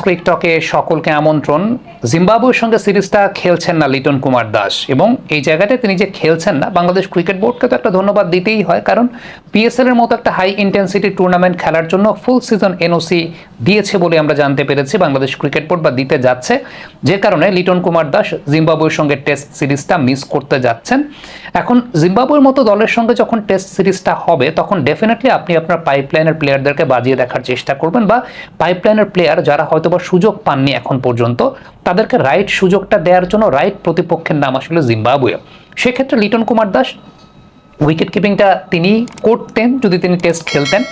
ক্রিক টকে সকলকে আমন্ত্রণ। জিম্বাবুয়ের সঙ্গে সিরিজটা খেলছেন না লিটন কুমার দাস, এবং এই জায়গাটায় তিনি যে খেলছেন না, বাংলাদেশ ক্রিকেট বোর্ডকে তো একটা ধন্যবাদ দিতেই হয়, কারণ পিএসএল এর মতো একটা হাই ইন্টেন্সিটি টুর্নামেন্ট খেলার জন্য ফুল সিজন এনওসি দিয়েছে বলে আমরা জানতে পেরেছি বাংলাদেশ ক্রিকেট বোর্ড, বা দিতে যাচ্ছে, যে কারণে লিটন কুমার দাস জিম্বাবুয়ের সঙ্গে টেস্ট সিরিজটা মিস করতে যাচ্ছেন। এখন জিম্বাবুয়ের মতো দলের সঙ্গে যখন টেস্ট সিরিজটা হবে, তখন ডেফিনেটলি আপনি আপনার পাইপলাইনের প্লেয়ারদেরকে বাজিয়ে দেখার চেষ্টা করবেন, বা পাইপলাইনের প্লেয়ার যারা হয়তোবা সুযোগ পাননি এখন পর্যন্ত, তাদেরকে রাইট সুযোগটা দেওয়ার জন্য রাইট প্রতিপক্ষের নাম আসলে জিম্বাবুয়ে। সেক্ষেত্রে লিটন কুমার দাস উইকেট কিপিংটা তিনি করতেন যদি তিনি টেস্ট খেলতেন।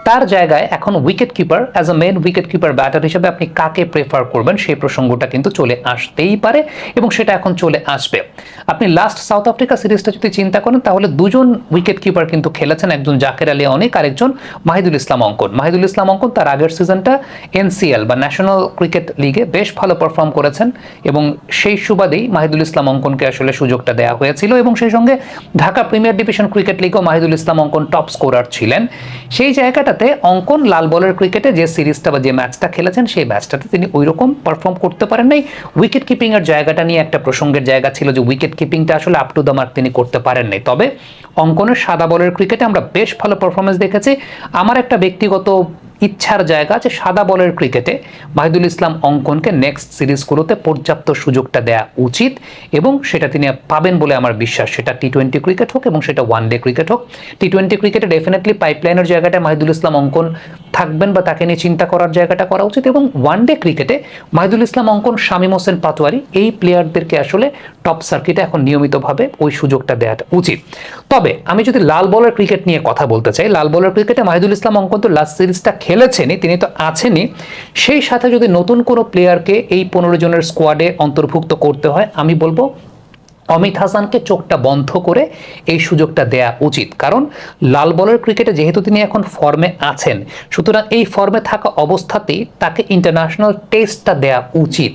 তার জায়গায় এখন wicket keeper, as a main wicket keeper batter হিসেবে আপনি কাকে প্রেফার করবেন, সেই প্রসঙ্গটা কিন্তু চলে আসতেই পারে, এবং সেটা এখন চলে আসবে। আপনি লাস্ট সাউথ আফ্রিকা সিরিজটা যদি চিন্তা করেন, তাহলে দুজন উইকেট কিপার কিন্তু খেলেছেন, একজন জাকের আলী অনেক, আরেকজন মাহিদুল ইসলাম অঙ্কন। মাহিদুল ইসলাম অঙ্কন তার আগের সিজনটা এনসিএল বা ন্যাশনাল ক্রিকেট লিগে বেশ ভালো পারফর্ম করেছেন, এবং সেই সুবাদেই মাহিদুল ইসলাম অঙ্কনকে আসলে সুযোগটা দেওয়া হয়েছিল, এবং সেই সঙ্গে ঢাকা প্রিমিয়ার ডিভিশন ক্রিকেট লিগেও মাহিদুল ইসলাম অঙ্কন টপ স্কোরার ছিলেন। সেই জায়গাটা অঙ্কন লাল বলের ক্রিকেটে যে সিরিজটা বা যে ম্যাচটা খেলেছেন, সেই ম্যাচটাতে তিনি ওই রকম পারফর্ম করতে পারেন নাই। উইকেট কিপিং এর জায়গাটা নিয়ে একটা প্রসঙ্গের জায়গা ছিল যে উইকেট কিপিংটা আসলে আপ টু দ্য মার্ক তিনি করতে পারেন নাই। তবে অঙ্কনের সাদা বলের ক্রিকেটে আমরা বেশ ভালো পারফরমেন্স দেখেছি। আমার একটা ব্যক্তিগত ইচ্ছার জায়গা যে সাদা বলের ক্রিকেটে মাহিদুল ইসলাম অঙ্কনকে নেক্সট সিরিজগুলোতে পর্যাপ্ত সুযোগটা দেওয়া উচিত, এবং সেটা তিনি পাবেন বলে আমার বিশ্বাস। সেটা টি-20 ক্রিকেট হোক এবং সেটা ওয়ান ডে ক্রিকেট হোক। টি-20 ক্রিকেটে ডেফিনেটলি পাইপলাইনের জায়গাটা মাহিদুল ইসলাম অঙ্কন থাকবেন, বা তাকে নিয়ে চিন্তা করার জায়গাটা করা উচিত, এবং ওয়ান ডে ক্রিকেটে মাহিদুল ইসলাম অঙ্কন, শামীম হোসেন পাটোয়ারি, এই প্লেয়ারদেরকে আসলে টপ সার্কিটে এখন নিয়মিতভাবে ওই সুযোগটা দেওয়াটা উচিত। তবে আমি যদি লাল বলের ক্রিকেট নিয়ে কথা বলতে চাই, লাল বলের ক্রিকেটে মাহিদুল ইসলাম অঙ্কন তো লাস্ট সিরিজটা খেলেছেনই, তিনি তো আছেনই। সেই সাথে যদি নতুন কোনো প্লেয়ারকে এই 15 জনের স্কোয়াডে অন্তর্ভুক্ত করতে হয়, আমি বলবো অমিত হাসানকে চোখটা বন্ধ করে এই সুযোগটা দেয়া উচিত। কারণ লাল বলের ক্রিকেটে যেহেতু তিনি এখন ফর্মে আছেন, সুতরাং এই ফর্মে থাকা অবস্থাতেই তাকে ইন্টারন্যাশনাল টেস্টটা দেয়া উচিত।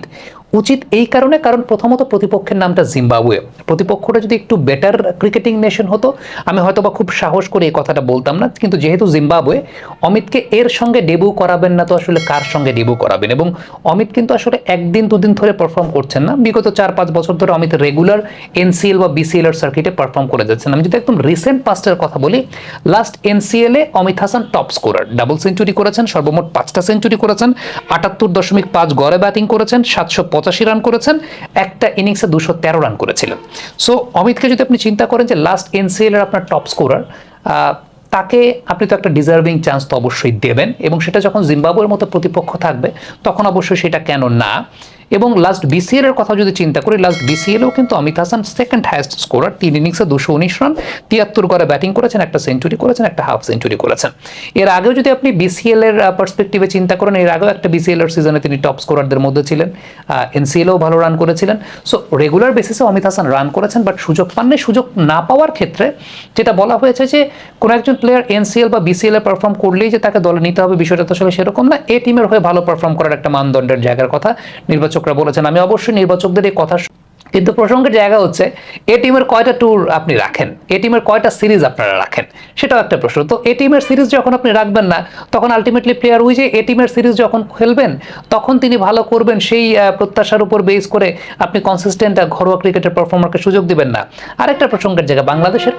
এই কারণে, কারণ প্রথমত প্রতিপক্ষের নামটা জিম্বাবুয়ে। প্রতিপক্ষটা যদি একটু বেটার ক্রিকেটিং নেশন হতো, আমি হয়তো বা খুব সাহস করে এই কথাটা বলতাম না, কিন্তু যেহেতু জিম্বাবুয়ে, অমিতকে এর সঙ্গে ডেবিউ করাবেন না তো আসলে কার সঙ্গে ডেবিউ করাবেন? এবং অমিত কিন্তু আসলে একদিন দুদিন ধরে পারফর্ম করছেন না, বিগত 4-5 বছর ধরে অমিত রেগুলার এনসিএল বা বিসিএল এর সার্কিটে পারফর্ম করে যাচ্ছেন। আমি যদি একদম রিসেন্ট পাস্টের কথা বলি, লাস্ট এনসিএল এ Amit Hasan top scorer, double century করেছেন, সর্বমোট 5টা সেঞ্চুরি করেছেন, 78.5 গড়ে ব্যাটিং করেছেন, 785 রান করেছেন, একটা ইনিংসে 213 রান করেছিলেন। সো অমিতকে যদি আপনি চিন্তা করেন যে লাস্ট এনসিএল এর আপনার টপ স্কোরার, তাকে আপনি তো একটা ডিজার্ভিং চান্স তো অবশ্যই দেবেন, এবং সেটা যখন জিম্বাবুয়ের মতো প্রতিপক্ষ থাকবে, তখন অবশ্যই সেটা কেন না। এবং লাস্ট বিসিএল এর কথা যদি চিন্তা করি, লাস্ট বিসিএলেও কিন্তু Amit Hasan second highest scorer, 3 ইনিংসে 219 রান, 73 গড়ে ব্যাটিং করেছেন, একটা সেঞ্চুরি করেছেন, একটা হাফ সেঞ্চুরি করেছেন। এর আগেও যদি আপনি বিসিএল এর পার্সপেক্টিভে চিন্তা করেন, এর আগেও একটা বিসিএল এর সিজনে তিনি টপ স্কোরারদের মধ্যে ছিলেন, এনসিএলেও ভালো রান করেছিলেন। সো রেগুলার বেসিসে অমিত হাসান রান করেছেন, বাট সুযোগ পাননি। সুযোগ না পাওয়ার ক্ষেত্রে যেটা বলা হয়েছে যে কোনো একজন প্লেয়ার এনসিএল বা বিসিএল এ পারফর্ম করলেই যে তাকে দলে নিতে হবে, বিষয়টা তো আসলে সেরকম না। এ টিমের হয়ে ভালো পারফর্ম করার একটা মানদণ্ডের জায়গার কথা নির্বাচকরা বলেছেন। আমি অবশ্যই নির্বাচকদের এই কথা, কিন্তু প্রসঙ্গের জায়গা হচ্ছে এ টিমের কয়টা ট্যুর আপনি রাখেন, এ টিমের কয়টা সিরিজ আপনারা রাখেন, সেটাও একটা প্রশ্ন। তো এ টিমের সিরিজ যখন আপনি রাখবেন না, তখন আলটিমেটলি প্লেয়ার ওই যে এ টিমের সিরিজ যখন খেলবেন, তখন তিনি ভালো করবেন সেই প্রত্যাশার উপর বেস করে আপনি কনসিস্টেন্ট ঘরোয়া ক্রিকেটের পারফর্মারকে সুযোগ দিবেন না। আরেকটা প্রসঙ্গের জায়গা, বাংলাদেশের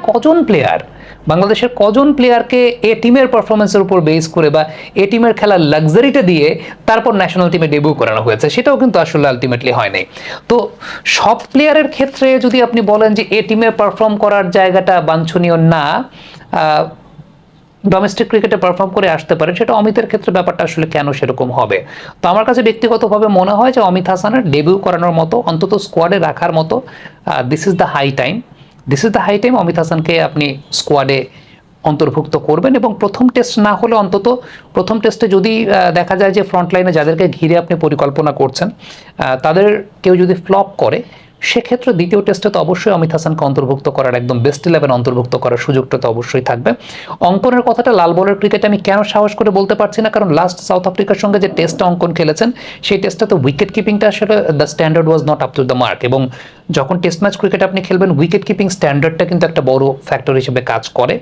কজন প্লেয়ারকে এ টিমের পারফরমেন্সের উপর বেস করে বা এ টিমের খেলার লাক্সারিটা দিয়ে তারপর ন্যাশনাল টিমে ডেবিউ করানো হয়েছে, সেটাও কিন্তু আসলে আলটিমেটলি হয় নাই। তো সব প্লেয়ারের ক্ষেত্রে যদি আপনি বলেন যে এ টিমে পারফর্ম করার জায়গাটা বাঞ্ছনীয় না, ডোমেস্টিক ক্রিকেটে পারফর্ম করে আসতে পারে, সেটা অমিতের ক্ষেত্রে ব্যাপারটা আসলে কেন সেরকম হবে? তো আমার কাছে ব্যক্তিগতভাবে মনে হয় যে অমিত হাসানের ডেবিউ করানোর মতো, অন্তত স্কোয়াডে রাখার মতো, this is the high time Amit হাসানকে আপনি স্কোয়াডে অন্তর্ভুক্ত করবেন। এবং প্রথম টেস্ট না হলে অন্তত প্রথম টেস্টে যদি দেখা যায় যে ফ্রন্ট লাইনে যাদেরকে ঘিরে আপনি পরিকল্পনা করছেন, তাদের কেউ যদি ফ্লপ করে, সেক্ষেত্রে দ্বিতীয় টেস্টে তো অবশ্যই অমিত হাসানকে অন্তর্ভুক্ত করার, একদম বেস্ট 11 অন্তর্ভুক্ত করার সুযোগটা তো অবশ্যই থাকবে। অঙ্কনের কথাটা লাল বলের ক্রিকেটে আমি কেন সাহস করে বলতে পারছি না, কারণ লাস্ট সাউথ আফ্রিকার সঙ্গে যে টেস্টটা অঙ্কন খেলেছেন সেই টেস্টটা তো উইকেট কিপিংটা আসলে the standard was not up to the mark, এবং যখন টেস্ট ম্যাচ ক্রিকেট আপনি খেলবেন উইকেট কিপিং স্ট্যান্ডার্ডটা কিন্তু একটা বড় ফ্যাক্টর হিসেবে কাজ করে।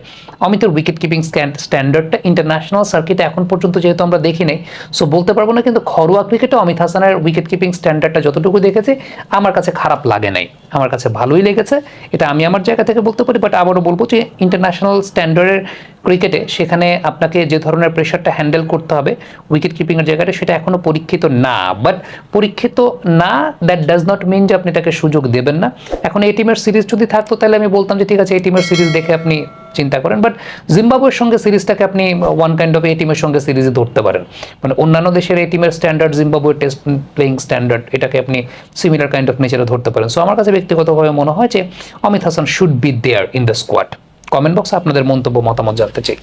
অমিতের উইকেট কিপিং স্ট্যান্ডার্ডটা ইন্টারন্যাশনাল সার্কিটে এখন পর্যন্ত যেহেতু আমরা দেখি নাই, সো বলতে পারবো না, কিন্তু ঘরোয়া ক্রিকেটে অমিত হাসানের উইকেট কিপিং স্ট্যান্ডার্ডটা যতটুকু দেখেছি আমার কাছে খারাপ লাগে নাই, আমার কাছে ভালোই লেগেছে। এটা আমি আমার জায়গা থেকে বলতে পারি, বাট আবারও বলবো যে ইন্টারন্যাশনাল স্ট্যান্ডার্ডের ক্রিকেটে সেখানে আপনাকে যে ধরনের প্রেশারটা হ্যান্ডেল করতে হবে উইকেট কিপিংয়ের জায়গাটা, সেটা এখনও পরীক্ষিত না। বাট পরীক্ষিত না দ্যাট ডাজ নট মিন যে আপনি তাকে সুযোগ দেবেন না। এখন এই টিমের সিরিজ যদি থাকতো তাহলে আমি বলতাম যে ঠিক আছে এই টিমের সিরিজ দেখে আপনি চিন্তা করেন, বাট জিম্বাবুয়ের সঙ্গে সিরিজটাকে আপনি ওয়ান কাইন্ড অফ এই টিমের সঙ্গে সিরিজে ধরতে পারেন, মানে অন্যান্য দেশের এই টিমের স্ট্যান্ডার্ড জিম্বাবুয়ের টেস্ট প্লেইং স্ট্যান্ডার্ড এটাকে আপনি সিমিলার কাইন্ড অফ নেচারে ধরতে পারেন। সো আমার কাছে ব্যক্তিগতভাবে মনে হয় যে Amit Hasan should be there in the squad. Comment বক্সে আপনাদের মন্তব্য মতামত জানতে চাই।